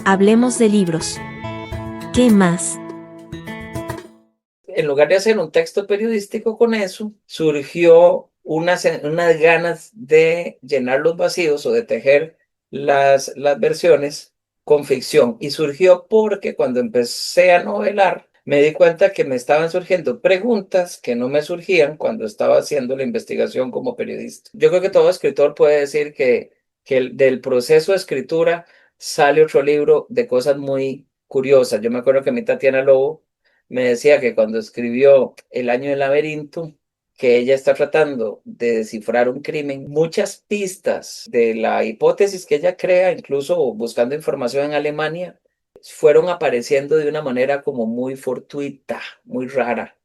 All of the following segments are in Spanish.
Hablemos de libros. ¿Qué más? En lugar de hacer un texto periodístico con eso, surgió unas ganas de llenar los vacíos o de tejer las versiones con ficción. Y surgió porque cuando empecé a novelar, me di cuenta que me estaban surgiendo preguntas que no me surgían cuando estaba haciendo la investigación como periodista. Yo creo que todo escritor puede decir que del proceso de escritura sale otro libro de cosas muy curiosas. Yo me acuerdo que mi Tatiana Lobo me decía que cuando escribió El año del laberinto, que ella está tratando de descifrar un crimen, muchas pistas de la hipótesis que ella crea, incluso buscando información en Alemania, fueron apareciendo de una manera como muy fortuita, muy rara.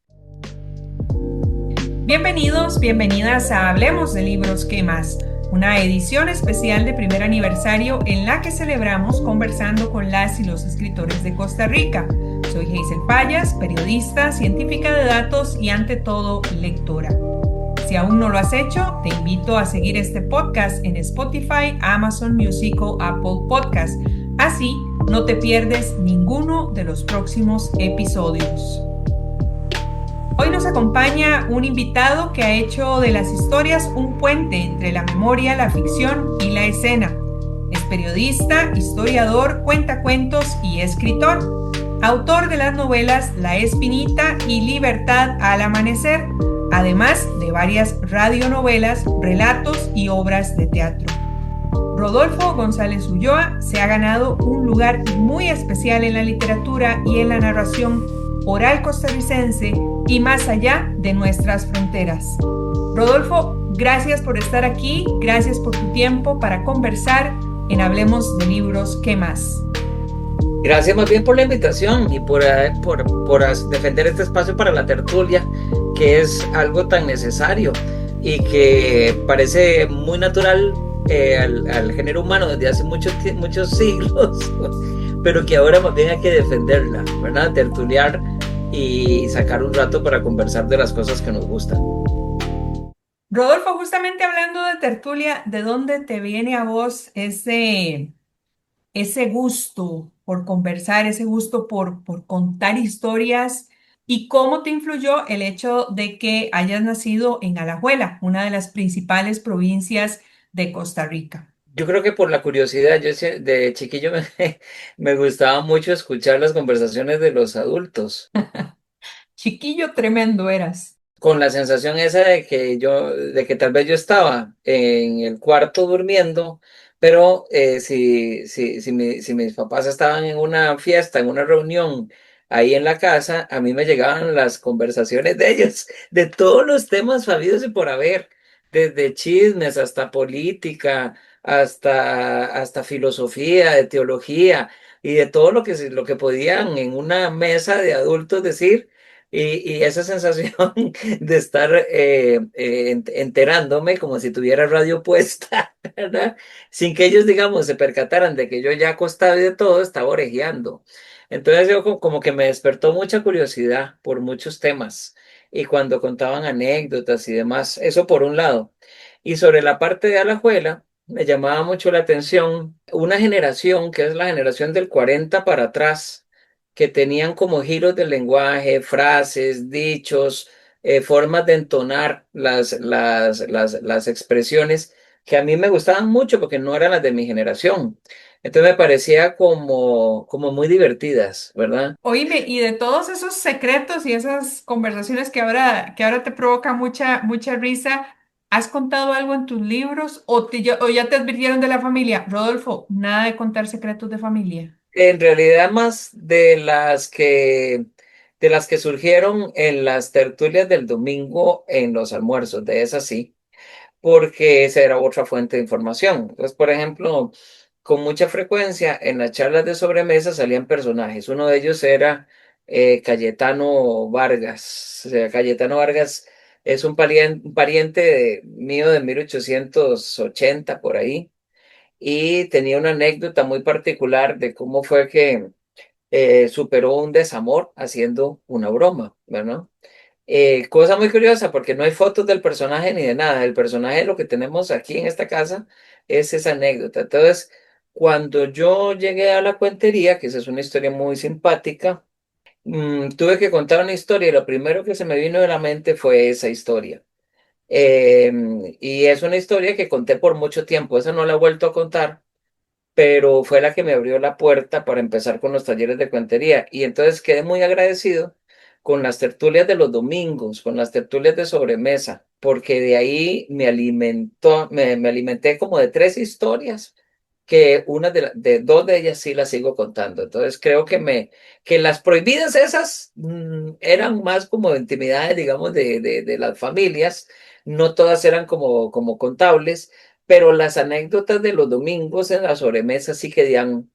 Bienvenidos, bienvenidas a Hablemos de Libros, ¿qué más? Una edición especial de primer aniversario en la que celebramos conversando con las y los escritores de Costa Rica. Soy Hazel Payas, periodista, científica de datos y ante todo lectora. Si aún no lo has hecho, te invito a seguir este podcast en Spotify, Amazon Music o Apple Podcast. Así no te pierdes ninguno de los próximos episodios. Hoy nos acompaña un invitado que ha hecho de las historias un puente entre la memoria, la ficción y la escena. Es periodista, historiador, cuentacuentos y escritor. Autor de las novelas La Espinita y Libertad al Amanecer, además de varias radionovelas, relatos y obras de teatro. Rodolfo González Ulloa se ha ganado un lugar muy especial en la literatura y en la narración oral costarricense y más allá de nuestras fronteras. Rodolfo, gracias por estar aquí, gracias por tu tiempo para conversar en Hablemos de Libros, ¿qué más? Gracias más bien por la invitación y por defender este espacio para la tertulia, que es algo tan necesario y que parece muy natural al género humano desde hace muchos siglos, pero que ahora más bien hay que defenderla, ¿verdad? Tertuliar y sacar un rato para conversar de las cosas que nos gustan. Rodolfo, justamente hablando de tertulia, ¿de dónde te viene a vos ese gusto por conversar, ese gusto por contar historias y cómo te influyó el hecho de que hayas nacido en Alajuela, una de las principales provincias de Costa Rica? Yo creo que por la curiosidad, de chiquillo me gustaba mucho escuchar las conversaciones de los adultos, Chiquillo tremendo eras. con la sensación esa de que tal vez yo estaba en el cuarto durmiendo, pero si mis papás estaban en una fiesta, en una reunión ahí en la casa, a mí me llegaban las conversaciones de ellos, de todos los temas habidos y por haber, desde chismes hasta política, hasta filosofía, de teología y de todo lo que podían en una mesa de adultos decir. Y esa sensación de estar enterándome como si tuviera radio puesta, ¿verdad? Sin que ellos, digamos, se percataran de que yo ya acostado y de todo estaba orejeando. Entonces yo como que me despertó mucha curiosidad por muchos temas y cuando contaban anécdotas y demás, eso por un lado. Y sobre la parte de Alajuela, me llamaba mucho la atención una generación que es la generación del 40 para atrás que tenían como giros del lenguaje, frases, dichos, formas de entonar las expresiones que a mí me gustaban mucho porque no eran las de mi generación. Entonces me parecía como muy divertidas, ¿verdad? Oíme, y de todos esos secretos y esas conversaciones que ahora te provoca mucha risa, ¿has contado algo en tus libros o ya te advirtieron de la familia? Rodolfo, nada de contar secretos de familia. En realidad más de las que surgieron en las tertulias del domingo en los almuerzos, de esas sí, porque esa era otra fuente de información. Entonces, por ejemplo, con mucha frecuencia en las charlas de sobremesa salían personajes. Uno de ellos era Cayetano Vargas. O sea, Cayetano Vargas es un pariente mío de 1880 por ahí y tenía una anécdota muy particular de cómo fue que superó un desamor haciendo una broma, ¿verdad? Cosa muy curiosa porque no hay fotos del personaje ni de nada. El personaje, lo que tenemos aquí en esta casa, es esa anécdota. Entonces, Cuando yo llegué a la cuentería, que esa es una historia muy simpática, tuve que contar una historia y lo primero que se me vino de la mente fue esa historia. Y es una historia que conté por mucho tiempo, esa no la he vuelto a contar, pero fue la que me abrió la puerta para empezar con los talleres de cuentería. Y entonces quedé muy agradecido con las tertulias de los domingos, con las tertulias de sobremesa, porque de ahí me alimenté como de 3 historias, que de dos de ellas sí las sigo contando. Entonces creo que las prohibidas esas eran más como intimidades, digamos, de las familias, no todas eran como contables, pero las anécdotas de los domingos en la sobremesa sí que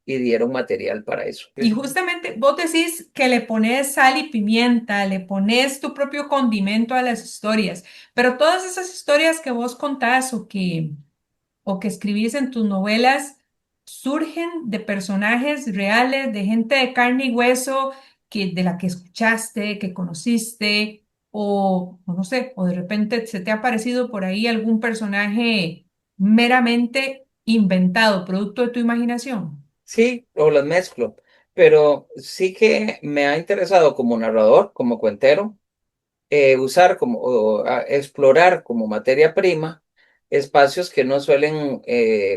dieron material para eso. Y justamente vos decís que le pones sal y pimienta, le pones tu propio condimento a las historias, pero todas esas historias que vos contás o que escribís en tus novelas surgen de personajes reales, de gente de carne y hueso de la que escuchaste, que conociste, o no sé, o de repente se te ha aparecido por ahí algún personaje meramente inventado, producto de tu imaginación. Sí, o las mezclo, pero sí que me ha interesado como narrador, como cuentero, usar explorar como materia prima espacios que no suelen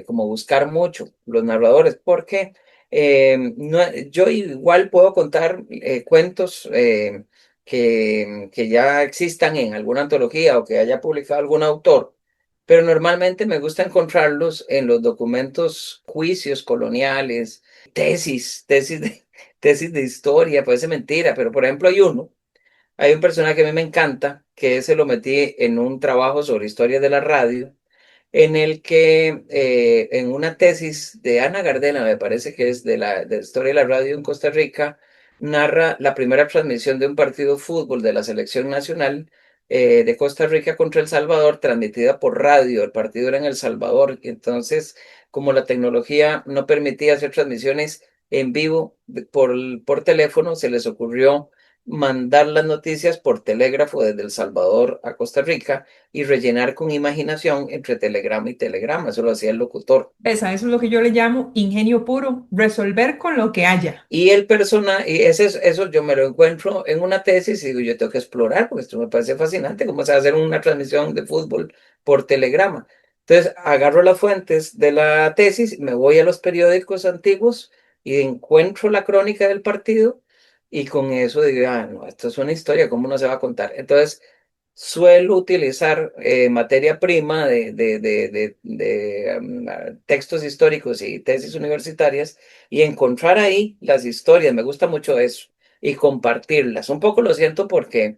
como buscar mucho los narradores, porque yo igual puedo contar cuentos que ya existan en alguna antología o que haya publicado algún autor, pero normalmente me gusta encontrarlos en los documentos, juicios coloniales, tesis de historia, parece mentira, pero por ejemplo hay un personaje que a mí me encanta, que ese lo metí en un trabajo sobre historia de la radio, en el que en una tesis de Ana Gardena, me parece que es de la historia de la radio en Costa Rica, narra la primera transmisión de un partido de fútbol de la selección nacional de Costa Rica contra El Salvador, transmitida por radio. El partido era en El Salvador, y entonces, como la tecnología no permitía hacer transmisiones en vivo por teléfono, se les ocurrió mandar las noticias por telégrafo desde El Salvador a Costa Rica y rellenar con imaginación entre telegrama y telegrama. Eso lo hacía el locutor. Esa, eso es lo que yo le llamo ingenio puro, resolver con lo que haya. Y eso yo me lo encuentro en una tesis y digo, yo tengo que explorar, porque esto me parece fascinante, cómo se va a hacer una transmisión de fútbol por telegrama. Entonces, agarro las fuentes de la tesis, me voy a los periódicos antiguos y encuentro la crónica del partido y con eso digo, no, esto es una historia, ¿cómo no se va a contar? Entonces, suelo utilizar materia prima de textos históricos y tesis universitarias y encontrar ahí las historias. Me gusta mucho eso y compartirlas. Un poco lo siento porque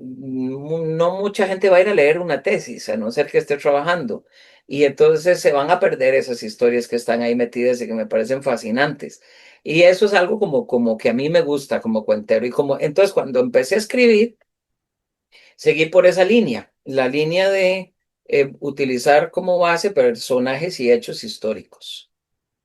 no mucha gente va a ir a leer una tesis, a no ser que esté trabajando. Y entonces se van a perder esas historias que están ahí metidas y que me parecen fascinantes. Y eso es algo como que a mí me gusta como cuentero. Entonces cuando empecé a escribir, seguí por esa línea, la línea de utilizar como base personajes y hechos históricos.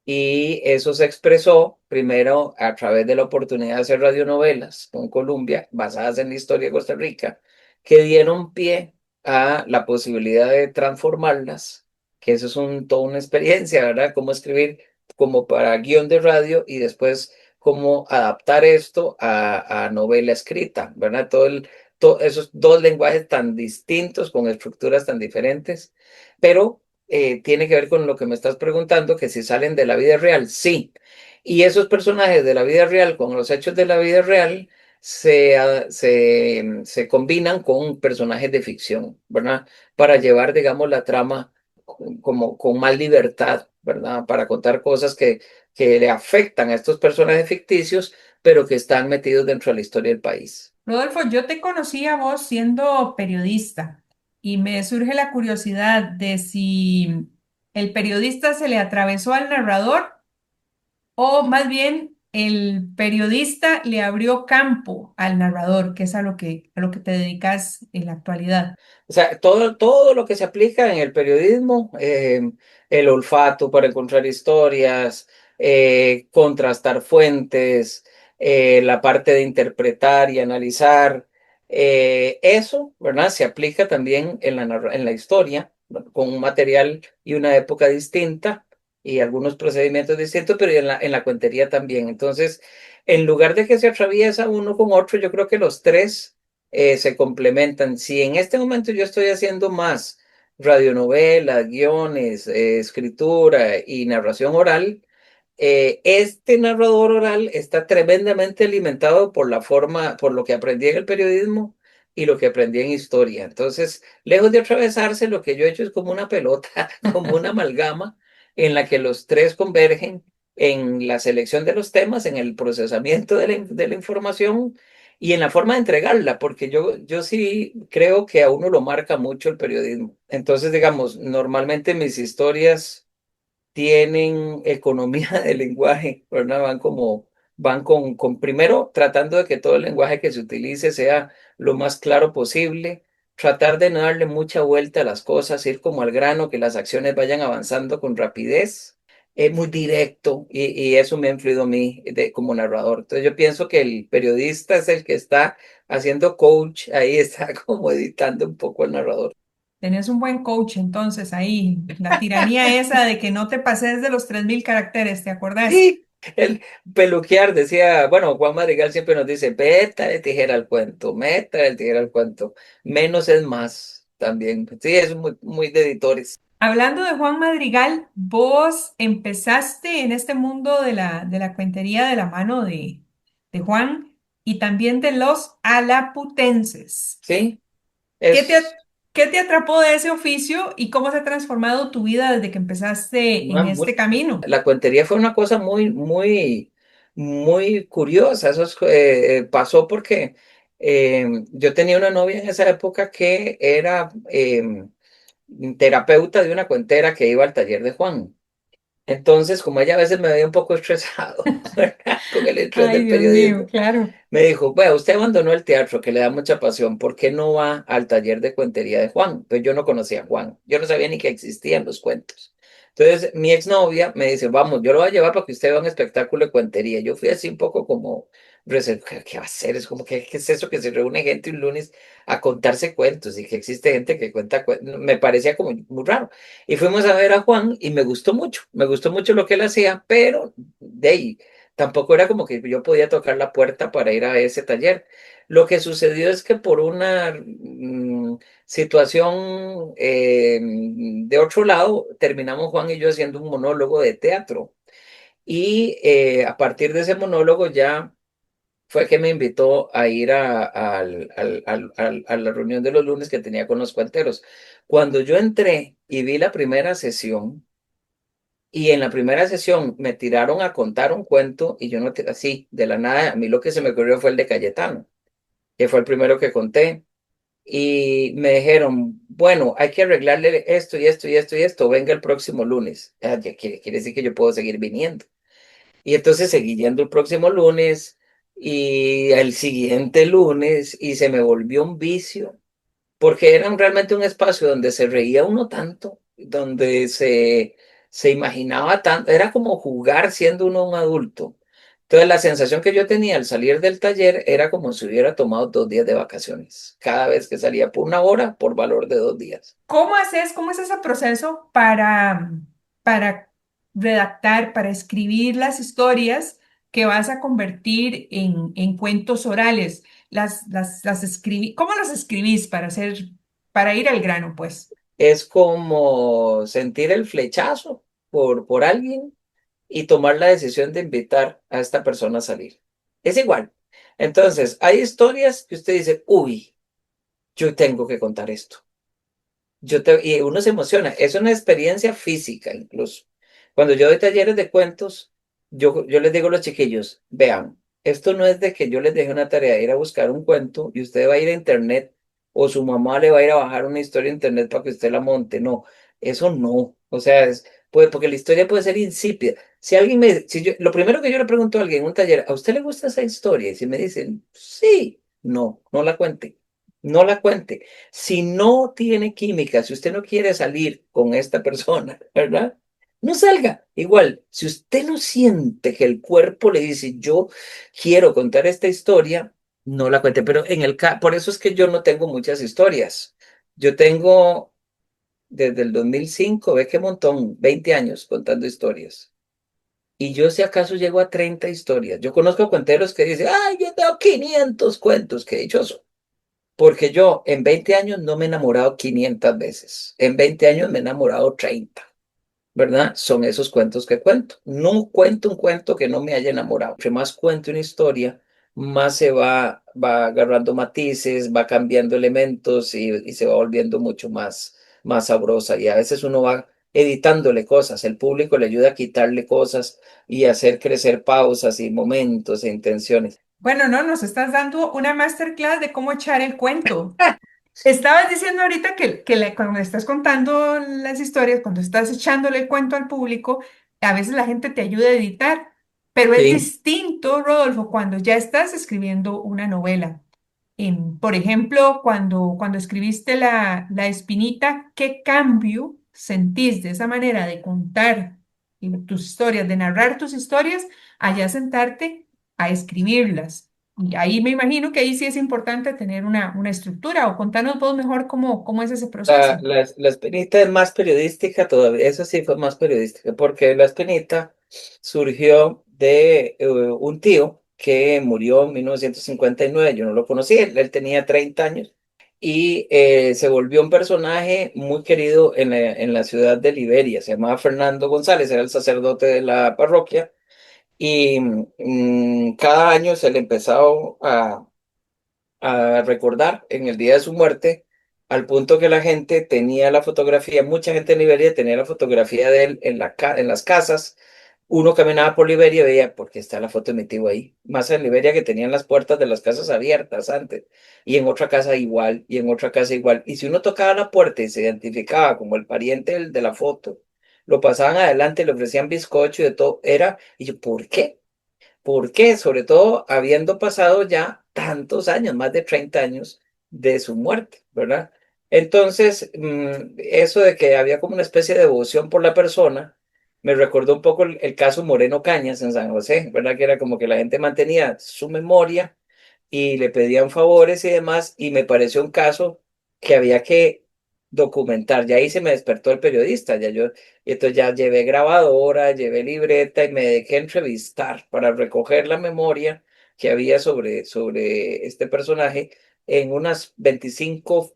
Y eso se expresó primero a través de la oportunidad de hacer radionovelas con Columbia, basadas en la historia de Costa Rica, que dieron pie a la posibilidad de transformarlas, que eso es toda una experiencia, ¿verdad? Cómo escribir como para guión de radio y después cómo adaptar esto a novela escrita, ¿verdad? Esos dos lenguajes tan distintos, con estructuras tan diferentes, pero tiene que ver con lo que me estás preguntando, que si salen de la vida real, sí. Y esos personajes de la vida real con los hechos de la vida real se combinan con personajes de ficción, ¿verdad? Para llevar, digamos, la trama como con más libertad, ¿verdad? Para contar cosas que le afectan a estos personajes ficticios, pero que están metidos dentro de la historia del país. Rodolfo, yo te conocí a vos siendo periodista y me surge la curiosidad de si el periodista se le atravesó al narrador o más bien el periodista le abrió campo al narrador, que es a lo que te dedicas en la actualidad. O sea, todo lo que se aplica en el periodismo, el olfato para encontrar historias, contrastar fuentes, la parte de interpretar y analizar, eso, ¿verdad? Se aplica también en la historia, ¿no? Con un material y una época distinta. y algunos procedimientos distintos, pero en la cuentería también. Entonces, en lugar de que se atraviesa uno con otro, yo creo que los tres se complementan. Si en este momento yo estoy haciendo más radionovelas, guiones, escritura y narración oral, este narrador oral está tremendamente alimentado por la forma, por lo que aprendí en el periodismo y lo que aprendí en historia. Entonces, lejos de atravesarse, lo que yo he hecho es como una pelota, como una amalgama en la que los tres convergen en la selección de los temas, en el procesamiento de la información y en la forma de entregarla, porque yo sí creo que a uno lo marca mucho el periodismo. Entonces, digamos, normalmente mis historias tienen economía de lenguaje, ¿verdad? Van con primero tratando de que todo el lenguaje que se utilice sea lo más claro posible, tratar de no darle mucha vuelta a las cosas, ir como al grano, que las acciones vayan avanzando con rapidez, es muy directo y eso me ha influido a mí como narrador. Entonces yo pienso que el periodista es el que está haciendo coach, ahí está como editando un poco al narrador. Tenés un buen coach entonces ahí, la tiranía esa de que no te pases de los 3000 caracteres, ¿te acordás? Sí, el peluquear decía, bueno, Juan Madrigal siempre nos dice, métale tijera al cuento, métale tijera al cuento, menos es más también. Sí, es muy, muy de editores. Hablando de Juan Madrigal, vos empezaste en este mundo de la cuentería de la mano de Juan y también de los alaputenses. Sí, ¿Qué te, es qué te atrapó de ese oficio y cómo se ha transformado tu vida desde que empezaste en este camino? la cuentería fue una cosa muy, muy, muy curiosa. Pasó porque yo tenía una novia en esa época que era terapeuta de una cuentera que iba al taller de Juan. Entonces, como ella a veces me veía un poco estresado, ¿verdad? Con el estrés Ay, del Dios mío, periodismo, claro. me dijo, bueno, usted abandonó el teatro, que le da mucha pasión, ¿por qué no va al taller de cuentería de Juan? Pues yo no conocía a Juan, yo no sabía ni que existían los cuentos. Entonces, mi exnovia me dice, vamos, yo lo voy a llevar para que usted vea un espectáculo de cuentería. Yo fui así un poco como, ¿qué va a hacer? Es como, ¿qué es eso que se reúne gente un lunes a contarse cuentos y que existe gente que cuenta cuentos? Me parecía como muy raro. Y fuimos a ver a Juan y me gustó mucho lo que él hacía, pero de ahí tampoco era como que yo podía tocar la puerta para ir a ese taller. Lo que sucedió es que por una situación de otro lado, terminamos Juan y yo haciendo un monólogo de teatro. Y a partir de ese monólogo ya fue que me invitó a ir a la reunión de los lunes que tenía con los cuenteros. Cuando yo entré y vi la primera sesión, y en la primera sesión me tiraron a contar un cuento y yo no, así, de la nada, a mí lo que se me ocurrió fue el de Cayetano, que fue el primero que conté. Y me dijeron, bueno, hay que arreglarle esto y esto y esto y esto, venga el próximo lunes. Ya quiere decir que yo puedo seguir viniendo. Y entonces seguí yendo el próximo lunes y el siguiente lunes y se me volvió un vicio porque era realmente un espacio donde se reía uno tanto, donde se imaginaba tanto, era como jugar siendo uno un adulto. Entonces la sensación que yo tenía al salir del taller era como si hubiera tomado 2 días de vacaciones, cada vez que salía por una hora, por valor de 2 días. ¿Cómo haces, cómo es ese proceso para redactar, para escribir las historias que vas a convertir en cuentos orales? ¿Cómo las escribís para para ir al grano, pues? Es como sentir el flechazo por alguien y tomar la decisión de invitar a esta persona a salir. Es igual. Entonces, hay historias que usted dice, uy, yo tengo que contar esto. Y uno se emociona. Es una experiencia física incluso. Cuando yo doy talleres de cuentos, yo les digo a los chiquillos, vean, esto no es de que yo les deje una tarea de ir a buscar un cuento y usted va a ir a internet o su mamá le va a ir a bajar una historia a internet para que usted la monte. No, eso no. O sea, porque la historia puede ser insípida. Si alguien lo primero que yo le pregunto a alguien en un taller, ¿a usted le gusta esa historia? Y si me dicen, sí, no, no la cuente. No la cuente. Si no tiene química, si usted no quiere salir con esta persona, ¿verdad? No salga. Igual, si usted no siente que el cuerpo le dice, yo quiero contar esta historia, no la cuente. Pero por eso es que yo no tengo muchas historias. Yo tengo desde el 2005, ve qué montón, 20 años contando historias. Y yo si acaso llego a 30 historias. Yo conozco cuenteros que dicen, ay, yo tengo 500 cuentos, qué dichoso. Porque yo en 20 años no me he enamorado 500 veces. En 20 años me he enamorado 30. ¿Verdad? Son esos cuentos que cuento. No cuento un cuento que no me haya enamorado. Entre más cuento una historia, más va agarrando matices, va cambiando elementos y se va volviendo mucho más sabrosa. Y a veces uno va editándole cosas, el público le ayuda a quitarle cosas y hacer crecer pausas y momentos e intenciones. Bueno, no, nos estás dando una masterclass de cómo echar el cuento. Estabas diciendo ahorita cuando estás contando las historias, cuando estás echándole el cuento al público, a veces la gente te ayuda a editar, pero es Sí, distinto, Rodolfo, cuando ya estás escribiendo una novela. Por ejemplo, cuando escribiste La Espinita, ¿qué cambio sentís de esa manera de contar tus historias, de narrar tus historias, allá sentarte a escribirlas? Y ahí me imagino que ahí sí es importante tener una estructura, o contanos vos mejor cómo es ese proceso. la espinita es más periodística todavía, eso sí fue más periodística, porque la espinita surgió de un tío que murió en 1959, yo no lo conocí, él tenía 30 años y se volvió un personaje muy querido en la ciudad de Liberia, se llamaba Fernando González, era el sacerdote de la parroquia y cada año se le empezaba a recordar en el día de su muerte, al punto que la gente tenía la fotografía, mucha gente en Liberia tenía la fotografía de él en las casas. Uno caminaba por Liberia y veía, porque está la foto de mi tío ahí, más en Liberia que tenían las puertas de las casas abiertas antes, y en otra casa igual, y en otra casa igual. Y si uno tocaba la puerta y se identificaba como el pariente de la foto, lo pasaban adelante, le ofrecían bizcocho y de todo, y yo, ¿por qué? ¿Por qué? Sobre todo habiendo pasado ya tantos años, más de 30 años de su muerte, ¿verdad? Entonces, eso de que había como una especie de devoción por la persona, me recordó un poco el caso Moreno Cañas en San José, ¿verdad? Que era como que la gente mantenía su memoria y le pedían favores y demás, y me pareció un caso que había que documentar. Ya ahí se me despertó el periodista, y entonces ya llevé grabadora, llevé libreta y me dejé entrevistar para recoger la memoria que había sobre este personaje en unas 25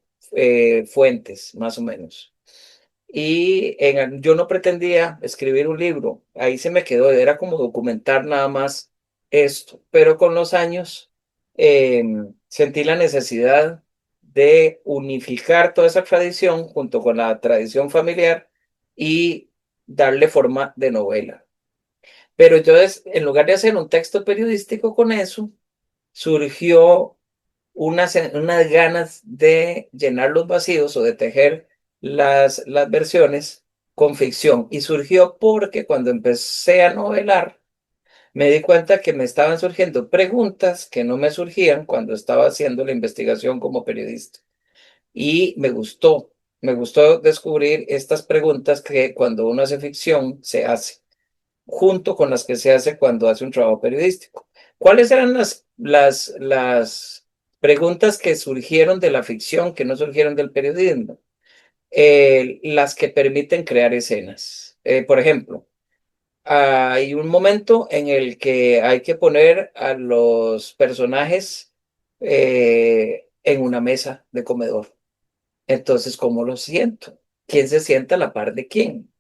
fuentes, más o menos. Yo no pretendía escribir un libro, ahí se me quedó, era como documentar nada más esto, pero con los años sentí la necesidad de unificar toda esa tradición junto con la tradición familiar y darle forma de novela. Pero yo, en lugar de hacer un texto periodístico con eso, surgió unas ganas de llenar los vacíos o de tejer las versiones con ficción. Y surgió porque cuando empecé a novelar, me di cuenta que me estaban surgiendo preguntas que no me surgían cuando estaba haciendo la investigación como periodista. Y me gustó descubrir estas preguntas que cuando uno hace ficción se hace junto con las que se hace cuando hace un trabajo periodístico. ¿Cuáles eran las preguntas que surgieron de la ficción, que no surgieron del periodismo? Las que permiten crear escenas. Por ejemplo, hay un momento en el que hay que poner a los personajes en una mesa de comedor. Entonces, ¿cómo lo siento? ¿Quién se sienta a la par de quién?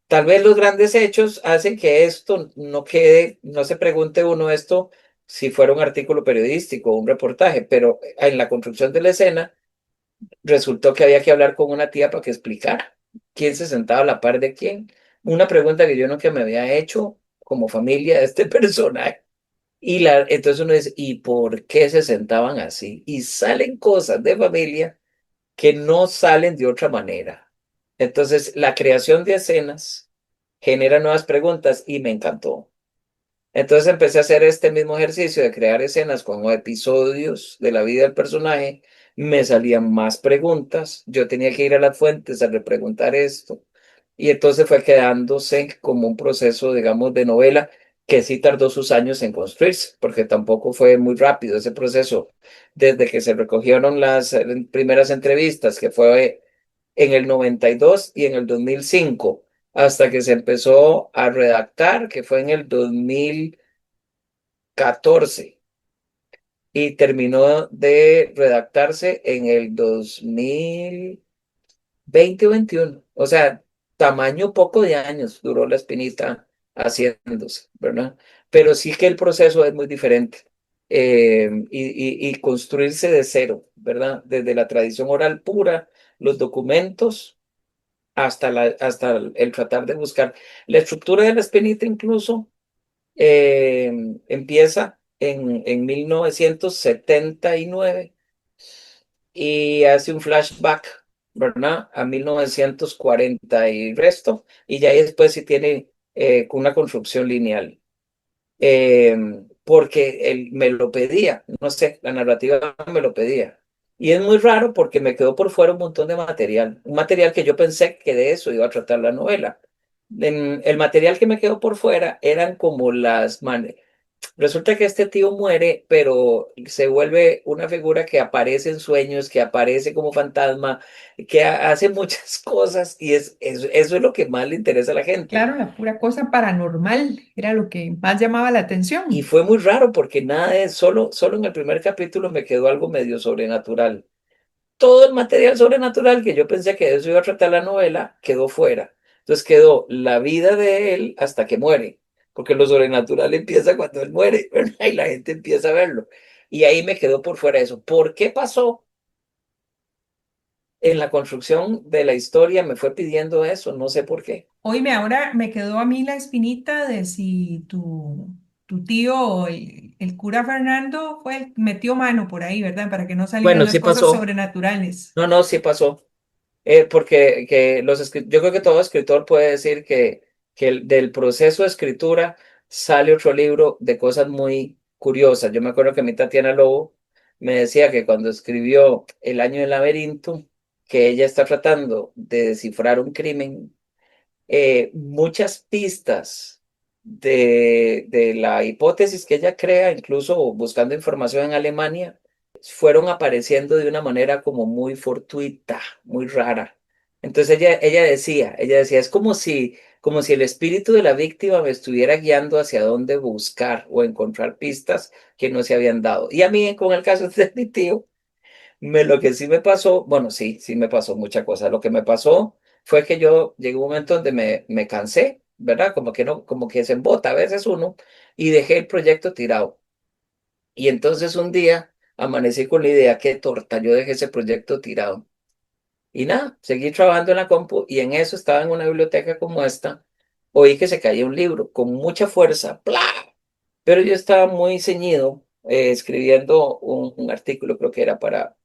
Tal vez los grandes hechos hacen que esto no quede, no se pregunte uno esto si fuera un artículo periodístico o un reportaje, pero en la construcción de la escena resultó que había que hablar con una tía para que explicara quién se sentaba a la par de quién. Una pregunta que yo nunca me había hecho como familia de este personaje. Entonces uno dice, ¿y por qué se sentaban así? Y salen cosas de familia que no salen de otra manera. Entonces, la creación de escenas genera nuevas preguntas y me encantó. Entonces empecé a hacer este mismo ejercicio de crear escenas con episodios de la vida del personaje. Me salían más preguntas. Yo tenía que ir a las fuentes a repreguntar esto. Y entonces fue quedándose como un proceso, digamos, de novela que sí tardó sus años en construirse, porque tampoco fue muy rápido ese proceso. Desde que se recogieron las primeras entrevistas, que fue en el 92 y en el 2005, hasta que se empezó a redactar, que fue en el 2014, y terminó de redactarse en el 2020 o 21. O sea, tamaño poco de años duró La Espinita haciéndose, ¿verdad? Pero sí que el proceso es muy diferente. Y construirse de cero, ¿verdad? Desde la tradición oral pura, los documentos, hasta el tratar de buscar. La estructura de La Espinita incluso eh, empieza en 1979 y hace un flashback, ¿verdad? A 1940 y resto, y ya ahí después sí tiene una construcción lineal. Eh, Porque él me lo pedía, no sé, la narrativa me lo pedía. Y es muy raro porque me quedó por fuera un montón de material, un material que yo pensé que de eso iba a tratar la novela. El material que me quedó por fuera eran como resulta que este tío muere, pero se vuelve una figura que aparece en sueños, que aparece como fantasma, que hace muchas cosas y eso es lo que más le interesa a la gente. Claro, la pura cosa paranormal era lo que más llamaba la Y atención. fue muy raro porque nada de solo en el primer capítulo me quedó algo medio sobrenatural. Todo el material sobrenatural que yo pensé que de eso iba a tratar la novela quedó fuera. Entonces quedó la vida de él hasta que muere, porque lo sobrenatural empieza cuando él muere, ¿verdad? Y la gente empieza a verlo. Y ahí me quedó por fuera eso. ¿Por qué pasó? En la construcción de la historia me fue pidiendo eso, no sé por qué. Oíme, ahora me quedó a mí la espinita de si tu tío, el cura Fernando, metió mano por ahí, ¿verdad? Para que no salieran Bueno, las sí cosas pasó. sobrenaturales. No, no, sí pasó. Porque yo creo que todo escritor puede decir que del proceso de escritura sale otro libro de cosas muy curiosas. Yo me acuerdo que mi Tatiana Lobo me decía que cuando escribió El año del laberinto, que ella está tratando de descifrar un crimen, muchas pistas de la hipótesis que ella crea, incluso buscando información en Alemania, fueron apareciendo de una manera como muy fortuita, muy rara. Entonces ella decía, es como si el espíritu de la víctima me estuviera guiando hacia dónde buscar o encontrar pistas que no se habían dado. Y a mí, con el caso de mi tío, lo que sí me pasó, bueno, sí me pasó mucha cosa. Lo que me pasó fue que yo llegué a un momento donde me cansé, ¿verdad? Como que no, como que se embota a veces uno, y dejé el proyecto tirado. Y entonces un día amanecí con la idea, qué torta, yo dejé ese proyecto tirado. Y nada, seguí trabajando en la compu y en eso estaba en una biblioteca como esta, oí que se caía un libro con mucha fuerza, ¡plá! Pero yo estaba muy ceñido escribiendo un artículo, creo que era para...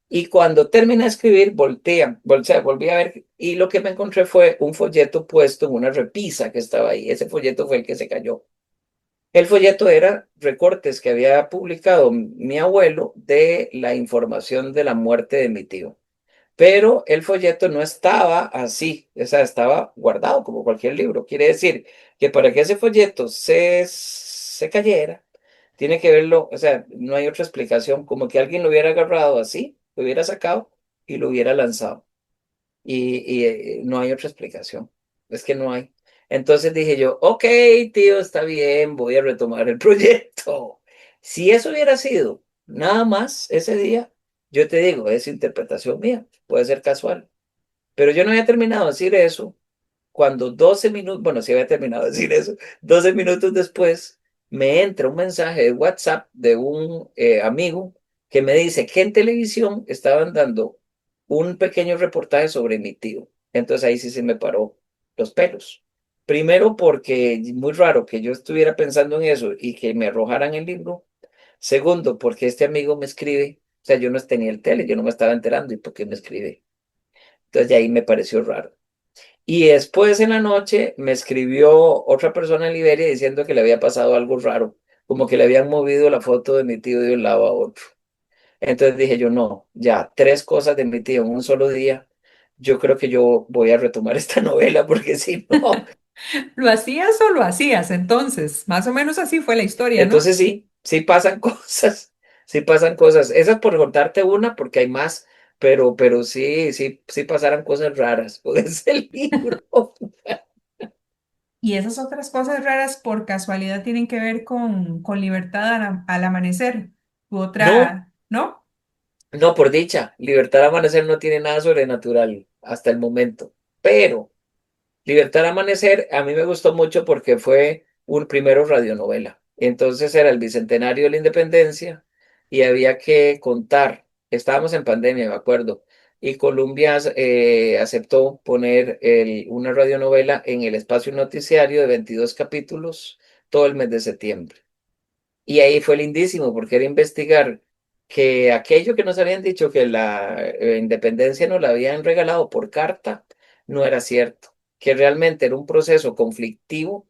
Y cuando terminé de escribir, volví a ver y lo que me encontré fue un folleto puesto en una repisa que estaba ahí. Ese folleto fue el que se cayó. El folleto era recortes que había publicado mi abuelo de la información de la muerte de mi tío. Pero el folleto no estaba así, o sea, estaba guardado como cualquier libro. Quiere decir que para que ese folleto se cayera, tiene que verlo, o sea, no hay otra explicación, como que alguien lo hubiera agarrado así, lo hubiera sacado y lo hubiera lanzado. Y no hay otra explicación, es que no hay. Entonces dije yo, ok, tío, está bien, voy a retomar el proyecto. Si eso hubiera sido nada más ese día, yo te digo, es interpretación mía, puede ser casual. Pero yo no había terminado de decir eso cuando 12 minutos, bueno, sí había terminado de decir eso, 12 minutos después me entra un mensaje de WhatsApp de un amigo que me dice que en televisión estaban dando un pequeño reportaje sobre mi tío. Entonces ahí sí se me paró los pelos. Primero porque muy raro que yo estuviera pensando en eso y que me arrojaran el libro. Segundo, porque este amigo me escribe, o sea, yo no tenía el tele, yo no me estaba enterando y por qué me escribe. Entonces de ahí me pareció raro. Y después en la noche me escribió otra persona en Liberia diciendo que le había pasado algo raro, como que le habían movido la foto de mi tío de un lado a otro. Entonces dije yo, no, ya, tres cosas de mi tío en un solo día. Yo creo que yo voy a retomar esta novela porque si no, ¿Lo hacías o lo hacías entonces? Más o menos así fue la historia, ¿no? entonces sí pasan cosas, sí pasan cosas. Esa es por contarte una porque hay más, pero sí pasaron cosas raras con ese libro. Y esas otras cosas raras por casualidad tienen que ver con Libertad al amanecer. U No, otra, ¿no? no, por dicha, Libertad al Amanecer no tiene nada sobrenatural hasta el momento, pero Libertad al Amanecer a mí me gustó mucho porque fue un primero radionovela. Entonces era el bicentenario de la independencia y había que contar. Estábamos en pandemia, me acuerdo, y Columbia aceptó poner una radionovela en el espacio noticiario de 22 capítulos todo el mes de septiembre. Y ahí fue lindísimo porque era investigar que aquello que nos habían dicho que la independencia nos la habían regalado por carta no era cierto, que realmente era un proceso conflictivo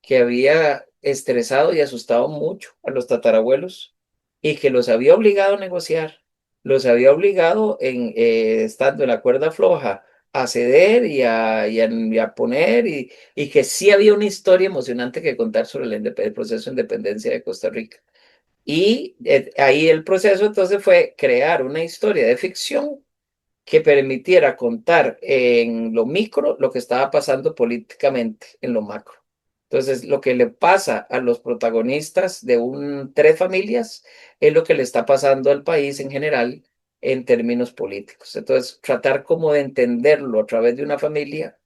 que había estresado y asustado mucho a los tatarabuelos y que los había obligado a negociar, los había obligado estando en la cuerda floja a ceder y a poner y que sí había una historia emocionante que contar sobre el proceso de independencia de Costa Rica. Y ahí el proceso entonces fue crear una historia de ficción que permitiera contar en lo micro lo que estaba pasando políticamente en lo macro. Entonces, lo que le pasa a los protagonistas de tres familias es lo que le está pasando al país en general en términos políticos. Entonces, tratar como de entenderlo a través de una familia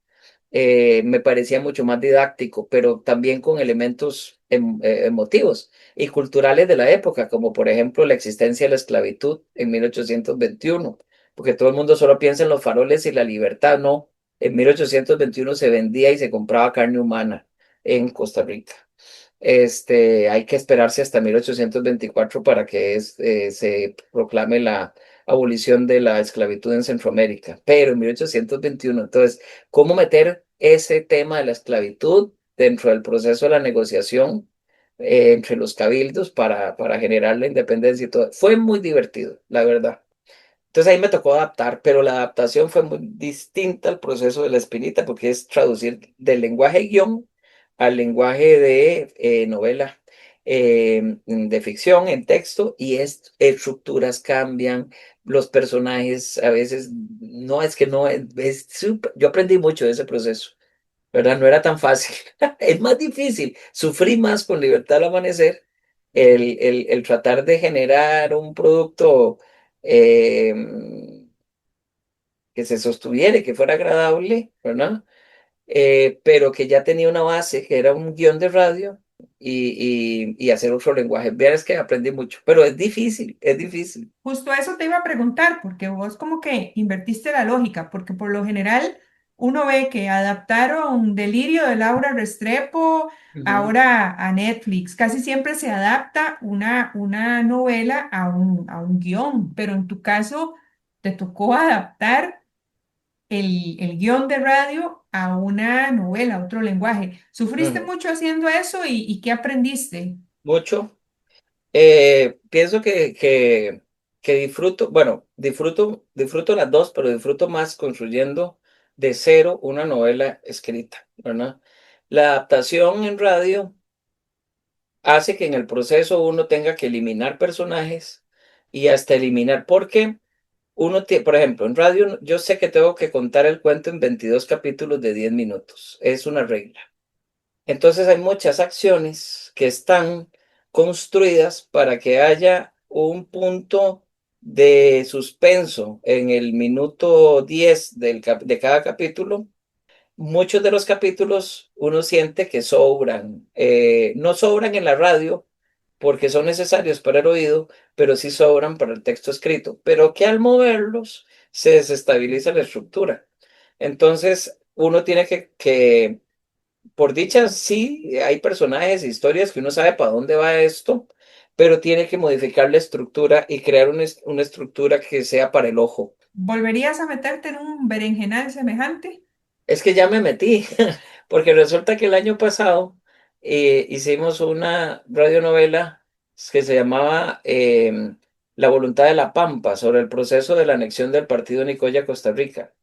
me parecía mucho más didáctico, pero también con elementos emotivos y culturales de la época, como por ejemplo la existencia de la esclavitud en 1821, porque todo el mundo solo piensa en los faroles y la libertad, no, en 1821 se vendía y se compraba carne humana en Costa Rica. Hay que esperarse hasta 1824 para que se proclame la abolición de la esclavitud en Centroamérica, pero en 1821, entonces, ¿cómo meter ese tema de la esclavitud dentro del proceso de la negociación entre los cabildos para generar la independencia y todo? Fue muy divertido, la verdad. Entonces ahí me tocó adaptar, pero la adaptación fue muy distinta al proceso de la espinita, porque es traducir del lenguaje guión al lenguaje de novela de ficción en texto, y estructuras cambian, los personajes a veces, no es que no, yo aprendí mucho de ese proceso, ¿verdad? No era tan fácil, es más difícil, sufrí más con Libertad al Amanecer, el tratar de generar un producto eh, que se sostuviera y que fuera agradable, ¿verdad? Pero que ya tenía una base, que era un guión de radio y hacer otro lenguaje. Verás que aprendí mucho, pero es difícil, es difícil. Justo eso te iba a preguntar, porque vos como que invertiste la lógica, porque por lo general uno ve que adaptaron Delirio de Laura Restrepo Ujú, ahora a Netflix. Casi siempre se adapta una novela a un guión, pero en tu caso te tocó adaptar el guión de radio a una novela, a otro lenguaje. ¿Sufriste ujú. mucho haciendo eso y qué aprendiste? Mucho. Pienso que disfruto, bueno, disfruto las dos, pero disfruto más construyendo de cero una novela escrita, ¿verdad? La adaptación en radio hace que en el proceso uno tenga que eliminar personajes y hasta eliminar, porque por ejemplo, en radio yo sé que tengo que contar el cuento en 22 capítulos de 10 minutos, es una regla. Entonces hay muchas acciones que están construidas para que haya un punto de suspenso en el minuto 10 de cada capítulo. Muchos de los capítulos uno siente que sobran, no sobran en la radio porque son necesarios para el oído, pero sí sobran para el texto escrito, pero que al moverlos se desestabiliza la estructura. Entonces uno tiene que por dicha, sí, hay personajes e historias que uno sabe para dónde va esto, pero tiene que modificar la estructura y crear una estructura que sea para el ojo. ¿Volverías a meterte en un berenjenal semejante? Es que ya me metí, porque resulta que el año pasado hicimos una radionovela que se llamaba La voluntad de la Pampa, sobre el proceso de la anexión del partido Nicoya a Costa Rica.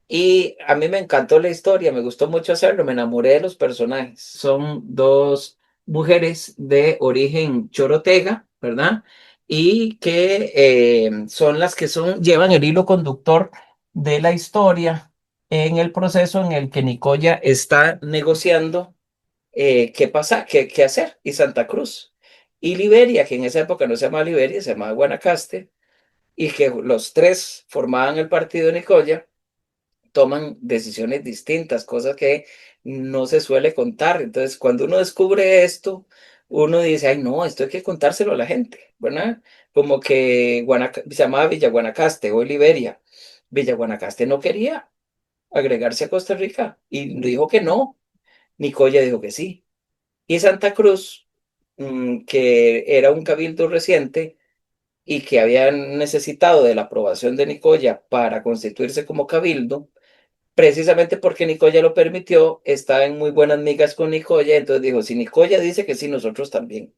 Y a mí me encantó la historia, me gustó mucho hacerlo, me enamoré de los personajes. Son dos mujeres de origen chorotega, ¿verdad? y que son las que llevan el hilo conductor de la historia en el proceso en el que Nicoya está negociando qué hacer, y Santa Cruz. Y Liberia, que en esa época no se llamaba Liberia, se llamaba Guanacaste, y que los tres formaban el partido de Nicoya, toman decisiones distintas, cosas que no se suele contar. Entonces, cuando uno descubre esto, uno dice, ay, no, esto hay que contárselo a la gente, ¿verdad? Como que se llamaba Villa Guanacaste, hoy Liberia. Villa Guanacaste no quería agregarse a Costa Rica y dijo que no. Nicoya dijo que sí. Y Santa Cruz, que era un cabildo reciente y que habían necesitado de la aprobación de Nicoya para constituirse como cabildo, precisamente porque Nicoya lo permitió, estaba en muy buenas migas con Nicoya, entonces dijo, si Nicoya dice que sí, nosotros también.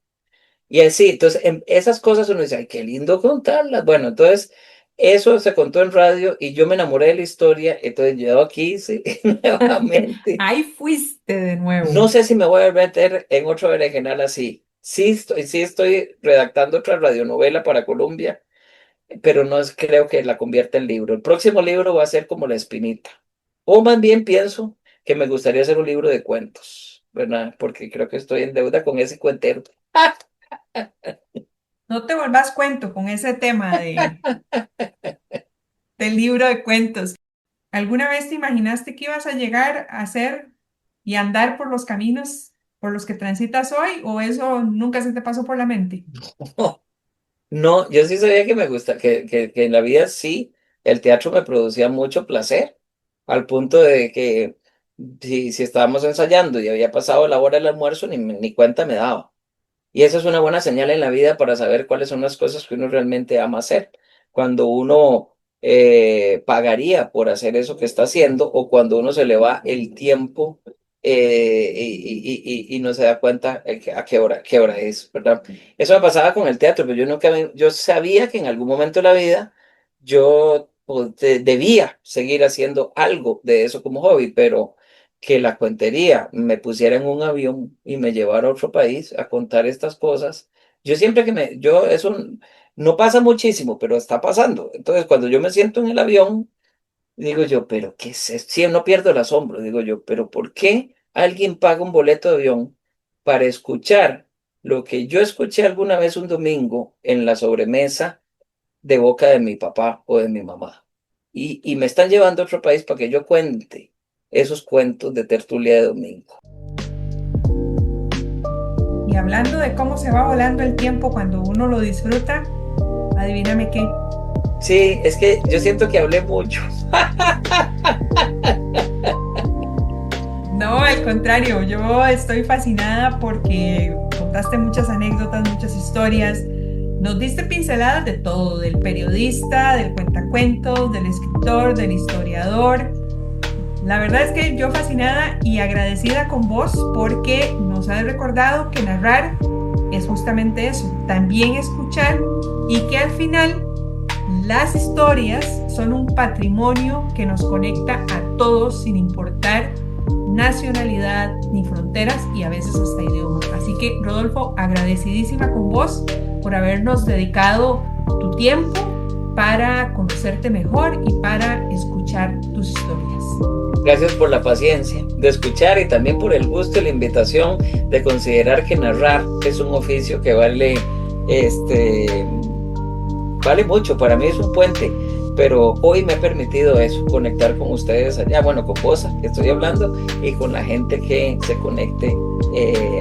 Y así, entonces, esas cosas uno dice, ay, qué lindo contarlas. Bueno, entonces, eso se contó en radio y yo me enamoré de la historia, entonces yo aquí, sí, nuevamente. Ahí fuiste de nuevo. No sé si me voy a meter en otro berenjenal así. Sí estoy redactando otra radionovela para Colombia, pero no creo que la convierta en libro. El próximo libro va a ser como La Espinita. O más bien pienso que me gustaría hacer un libro de cuentos, ¿verdad? Porque creo que estoy en deuda con ese cuentero. No te volvás cuento con ese tema del libro de cuentos. ¿Alguna vez te imaginaste que ibas a llegar a ser y andar por los caminos por los que transitas hoy, o eso nunca se te pasó por la mente? No, yo sí sabía que me gusta, que en la vida sí, el teatro me producía mucho placer, al punto de que si estábamos ensayando y había pasado la hora del almuerzo, ni cuenta me daba. Y esa es una buena señal en la vida para saber cuáles son las cosas que uno realmente ama hacer. Cuando uno pagaría por hacer eso que está haciendo, o cuando uno se le va el tiempo y no se da cuenta a qué hora es, ¿verdad? Eso me pasaba con el teatro, pero yo sabía que en algún momento de la vida yo pues, debía seguir haciendo algo de eso como hobby, pero que la cuentería me pusiera en un avión y me llevara a otro país a contar estas cosas. Yo siempre eso no pasa muchísimo, pero está pasando. Entonces, cuando yo me siento en el avión, digo yo, pero ¿qué es esto? Sí, no pierdo el asombro, digo yo, pero ¿por qué alguien paga un boleto de avión para escuchar lo que yo escuché alguna vez un domingo en la sobremesa de boca de mi papá o de mi mamá? Y me están llevando a otro país para que yo cuente esos cuentos de tertulia de domingo. Y hablando de cómo se va volando el tiempo cuando uno lo disfruta, adivíname qué. Sí, es que yo siento que hablé mucho. No, al contrario, yo estoy fascinada porque contaste muchas anécdotas, muchas historias, nos diste pinceladas de todo, del periodista, del cuentacuentos, del escritor, del historiador. La verdad es que yo fascinada y agradecida con vos porque nos has recordado que narrar es justamente eso, también escuchar, y que al final las historias son un patrimonio que nos conecta a todos sin importar nacionalidad ni fronteras y a veces hasta idioma. Así que, Rodolfo, agradecidísima con vos por habernos dedicado tu tiempo para conocerte mejor y para escuchar tus historias. Gracias por la paciencia de escuchar y también por el gusto y la invitación de considerar que narrar es un oficio que vale mucho. Para mí es un puente, pero hoy me ha permitido eso, conectar con ustedes allá, bueno, con vos que estoy hablando, y con la gente que se conecte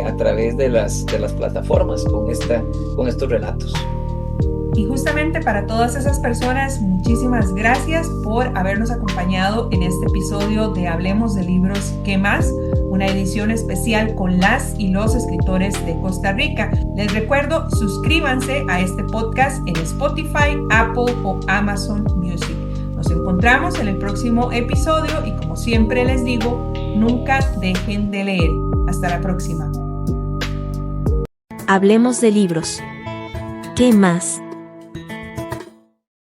a través de las plataformas con estos relatos. Y justamente para todas esas personas, muchísimas gracias por habernos acompañado en este episodio de Hablemos de Libros, ¿qué más? Una edición especial con las y los escritores de Costa Rica. Les recuerdo, suscríbanse a este podcast en Spotify, Apple o Amazon Music. Nos encontramos en el próximo episodio y, como siempre les digo, nunca dejen de leer. Hasta la próxima. Hablemos de libros. ¿Qué más?